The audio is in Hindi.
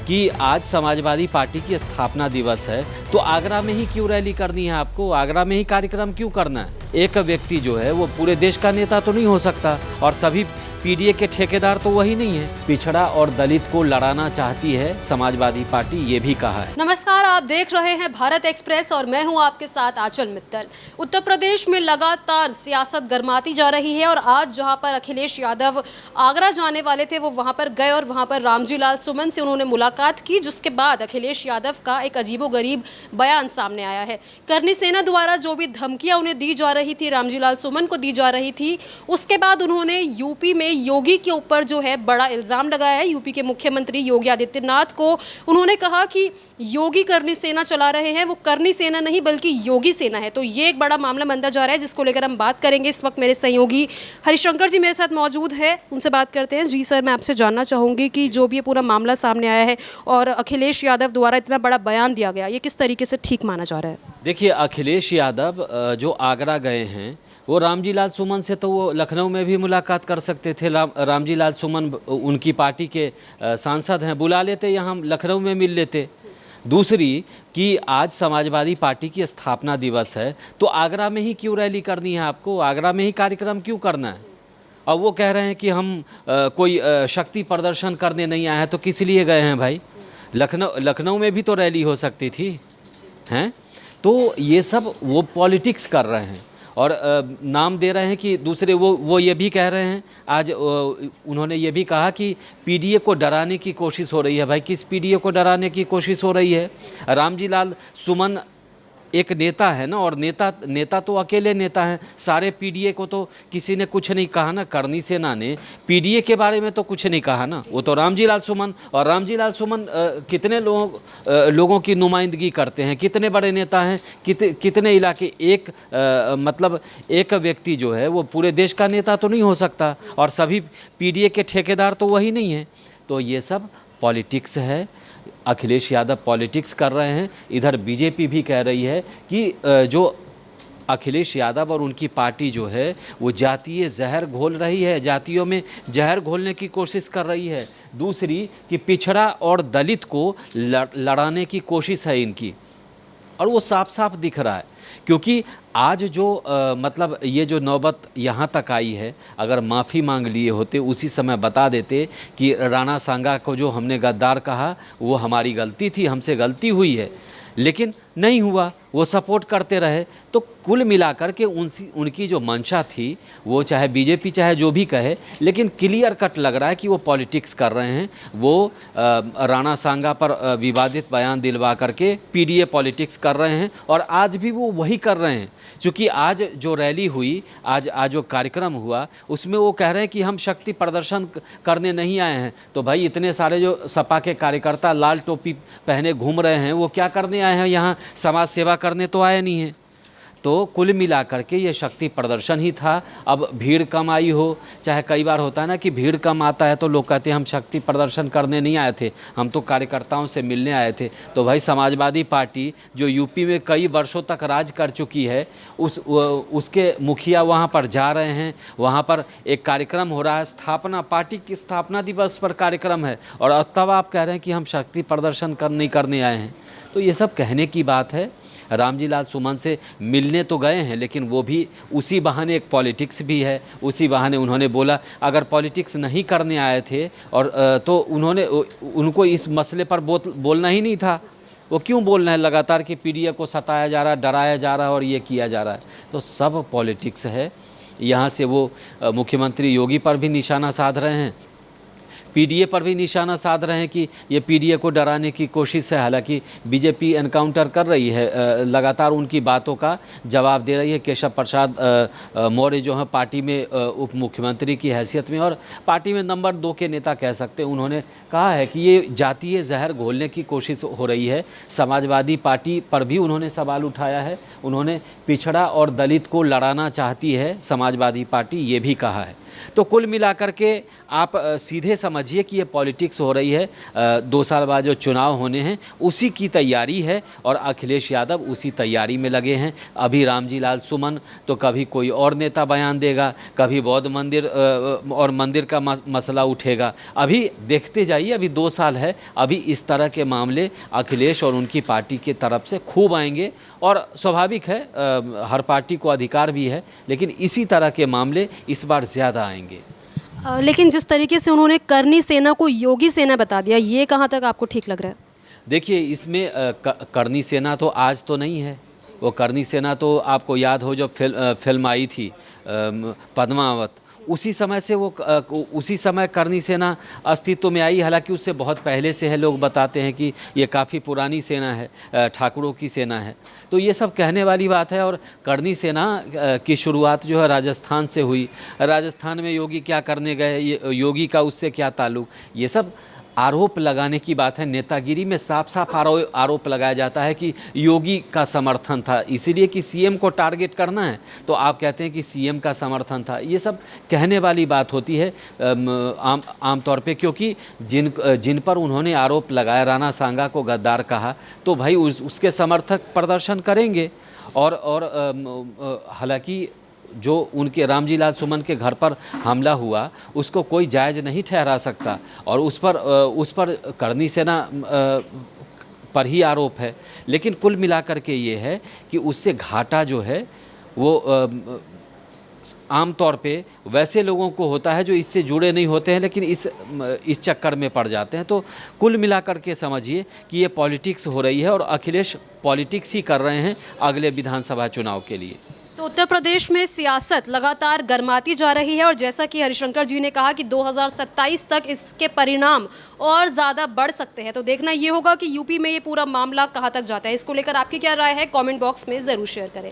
कि आज समाजवादी पार्टी की स्थापना दिवस है, तो आगरा में ही क्यों रैली करनी है आपको? आगरा में ही कार्यक्रम क्यों करना है? एक व्यक्ति जो है वो पूरे देश का नेता तो नहीं हो सकता, और सभी पीडीए के ठेकेदार तो वही नहीं है। पिछड़ा और दलित को लड़ाना चाहती है समाजवादी पार्टी, ये भी कहा है। नमस्कार, आप देख रहे हैं भारत एक्सप्रेस और मैं हूं आपके साथ आंचल मित्तल। उत्तर प्रदेश में लगातार सियासत गरमाती जा रही है और आज जहां पर अखिलेश यादव आगरा जाने वाले थे वो वहां पर गए और वहां पर रामजी लाल सुमन से उन्होंने मुलाकात की, जिसके बाद अखिलेश यादव का एक अजीबोगरीब बयान सामने आया है। करनी सेना द्वारा जो भी धमकियां उन्हें दी जा रही थी, रामजी लाल सुमन को दी जा रही थी, उसके बाद उन्होंने यूपी में योगी के ऊपर जो है बड़ा इल्जाम लगाया है। यूपी के मुख्यमंत्री योगी आदित्यनाथ को उन्होंने कहा कि योगी करनी सेना चला रहे हैं, वो करनी सेना नहीं बल्कि योगी सेना है। तो ये एक बड़ा मामला बनता जा रहा है, जिसको लेकर हम बात करेंगे। इस वक्त मेरे सहयोगी हरिशंकर जी मेरे साथ मौजूद है, उनसे बात करते हैं। जी सर, मैं आपसे जानना चाहूँगी कि जो भी ये पूरा मामला सामने आया है और अखिलेश यादव द्वारा इतना बड़ा बयान दिया गया, ये किस तरीके से ठीक माना जा रहा है? देखिए, अखिलेश यादव जो आगरा गए हैं, वो रामजी लाल सुमन से तो वो लखनऊ में भी मुलाकात कर सकते थे। रामजी लाल सुमन उनकी पार्टी के सांसद हैं, बुला लेते, यहाँ लखनऊ में मिल लेते। दूसरी कि आज समाजवादी पार्टी की स्थापना दिवस है, तो आगरा में ही क्यों रैली करनी है आपको? आगरा में ही कार्यक्रम क्यों करना है? और वो कह रहे हैं कि हम कोई शक्ति प्रदर्शन करने नहीं आए हैं, तो किस लिए गए हैं भाई? लखनऊ में भी तो रैली हो सकती थी, हैं? तो ये सब वो पॉलिटिक्स कर रहे हैं और नाम दे रहे हैं कि दूसरे वो ये भी कह रहे हैं। आज उन्होंने ये भी कहा कि पीडीए को डराने की कोशिश हो रही है। भाई, किस पीडीए को डराने की कोशिश हो रही है? रामजी लाल सुमन एक नेता है ना, और नेता तो अकेले नेता हैं। सारे पीडीए को तो किसी ने कुछ नहीं कहा ना। करनी सेना ने पीडीए के बारे में तो कुछ नहीं कहा ना। वो तो रामजी लाल सुमन, और रामजी लाल सुमन कितने लोगों की नुमाइंदगी करते हैं, कितने बड़े नेता हैं, कितने इलाके। मतलब एक व्यक्ति जो है वो पूरे देश का नेता तो नहीं हो सकता, और सभी पीडीए के ठेकेदार तो वही नहीं है। तो ये सब पॉलिटिक्स है। अखिलेश यादव पॉलिटिक्स कर रहे हैं। इधर बीजेपी भी कह रही है कि जो अखिलेश यादव और उनकी पार्टी जो है वो जातीय जहर घोल रही है, जातियों में जहर घोलने की कोशिश कर रही है। दूसरी कि पिछड़ा और दलित को लड़ाने की कोशिश है इनकी, और वो साफ साफ दिख रहा है। क्योंकि आज जो मतलब ये जो नौबत यहाँ तक आई है, अगर माफ़ी मांग लिए होते, उसी समय बता देते कि राणा सांगा को जो हमने गद्दार कहा वो हमारी गलती थी, हमसे गलती हुई है, लेकिन नहीं हुआ, वो सपोर्ट करते रहे। तो कुल मिलाकर के उनकी जो मंशा थी, वो चाहे बीजेपी चाहे जो भी कहे, लेकिन क्लियर कट लग रहा है कि वो पॉलिटिक्स कर रहे हैं। वो राणा सांगा पर विवादित बयान दिलवा करके पीडीए पॉलिटिक्स कर रहे हैं, और आज भी वो वही कर रहे हैं। क्योंकि आज जो रैली हुई, आज जो कार्यक्रम हुआ, उसमें वो कह रहे हैं कि हम शक्ति प्रदर्शन करने नहीं आए हैं। तो भाई, इतने सारे जो सपा के कार्यकर्ता लाल टोपी पहने घूम रहे हैं, वो क्या करने आए हैं? यहाँ समाज सेवा करने तो आए नहीं हैं। तो कुल मिलाकर के ये शक्ति प्रदर्शन ही था। अब भीड़ कम आई हो, चाहे कई बार होता है ना कि भीड़ कम आता है तो लोग कहते हैं हम शक्ति प्रदर्शन करने नहीं आए थे, हम तो कार्यकर्ताओं से मिलने आए थे। तो भाई, समाजवादी पार्टी जो यूपी में कई वर्षों तक राज कर चुकी है, उसके मुखिया वहाँ पर जा रहे हैं, वहाँ पर एक कार्यक्रम हो रहा है, स्थापना पार्टी की स्थापना दिवस पर कार्यक्रम है, और तब आप कह रहे हैं कि हम शक्ति प्रदर्शन नहीं करने आए हैं। तो ये सब कहने की बात है। रामजी लाल सुमन से मिलने तो गए हैं, लेकिन वो भी उसी बहाने एक पॉलिटिक्स भी है। उसी बहाने उन्होंने बोला, अगर पॉलिटिक्स नहीं करने आए थे और तो उनको इस मसले पर बोलना ही नहीं था। वो क्यों बोल रहे हैं लगातार कि पीडीए को सताया जा रहा है, डराया जा रहा है और ये किया जा रहा है? तो सब पॉलिटिक्स है। यहाँ से वो मुख्यमंत्री योगी पर भी निशाना साध रहे हैं, पीडीए पर भी निशाना साध रहे हैं कि ये पीडीए को डराने की कोशिश है। हालांकि बीजेपी एनकाउंटर कर रही है, लगातार उनकी बातों का जवाब दे रही है। केशव प्रसाद मौर्य जो हैं पार्टी में उप मुख्यमंत्री की हैसियत में और पार्टी में नंबर 2 के नेता कह सकते हैं, उन्होंने कहा है कि ये जातीय जहर घोलने की कोशिश हो रही है। समाजवादी पार्टी पर भी उन्होंने सवाल उठाया है। उन्होंने पिछड़ा और दलित को लड़ाना चाहती है समाजवादी पार्टी, ये भी कहा है। तो कुल मिलाकर के आप सीधे समझ समझिए कि ये पॉलिटिक्स हो रही है। 2 साल बाद जो चुनाव होने हैं उसी की तैयारी है और अखिलेश यादव उसी तैयारी में लगे हैं। अभी रामजी लाल सुमन तो कभी कोई और नेता बयान देगा, कभी बौद्ध मंदिर और मंदिर का मसला उठेगा। अभी देखते जाइए, अभी 2 साल है, अभी इस तरह के मामले अखिलेश और उनकी पार्टी की तरफ से खूब आएंगे और स्वाभाविक है, हर पार्टी को अधिकार भी है, लेकिन इसी तरह के मामले इस बार ज़्यादा आएंगे। लेकिन जिस तरीके से उन्होंने करनी सेना को योगी सेना बता दिया, ये कहाँ तक आपको ठीक लग रहा है? देखिए, इसमें करनी सेना तो आज तो नहीं है। वो करनी सेना तो आपको याद हो जब फिल्म आई थी पद्मावत, उसी समय से उसी समय करनी सेना अस्तित्व में आई। हालांकि उससे बहुत पहले से है। लोग बताते हैं कि ये काफ़ी पुरानी सेना है, ठाकुरों की सेना है। तो ये सब कहने वाली बात है। और करनी सेना की शुरुआत जो है राजस्थान से हुई। राजस्थान में योगी क्या करने गए, योगी का उससे क्या ताल्लुक़, ये सब आरोप लगाने की बात है। नेतागिरी में साफ साफ आरोप लगाया जाता है कि योगी का समर्थन था, इसीलिए कि सीएम को टारगेट करना है तो आप कहते हैं कि सीएम का समर्थन था। ये सब कहने वाली बात होती है आम तौर पे, क्योंकि जिन पर उन्होंने आरोप लगाया, राणा सांगा को गद्दार कहा, तो भाई उसके समर्थक प्रदर्शन करेंगे। और हालांकि जो उनके रामजी लाल सुमन के घर पर हमला हुआ उसको कोई जायज़ नहीं ठहरा सकता और उस पर करनी सेना पर ही आरोप है। लेकिन कुल मिलाकर के ये है कि उससे घाटा जो है वो आम तौर पे वैसे लोगों को होता है जो इससे जुड़े नहीं होते हैं, लेकिन इस चक्कर में पड़ जाते हैं। तो कुल मिलाकर के समझिए कि ये पॉलिटिक्स हो रही है और अखिलेश पॉलिटिक्स ही कर रहे हैं अगले विधानसभा चुनाव के लिए। तो उत्तर प्रदेश में सियासत लगातार गर्माती जा रही है और जैसा कि हरिशंकर जी ने कहा कि 2027 तक इसके परिणाम और ज़्यादा बढ़ सकते हैं। तो देखना ये होगा कि यूपी में ये पूरा मामला कहाँ तक जाता है। इसको लेकर आपकी क्या राय है, कमेंट बॉक्स में ज़रूर शेयर करें।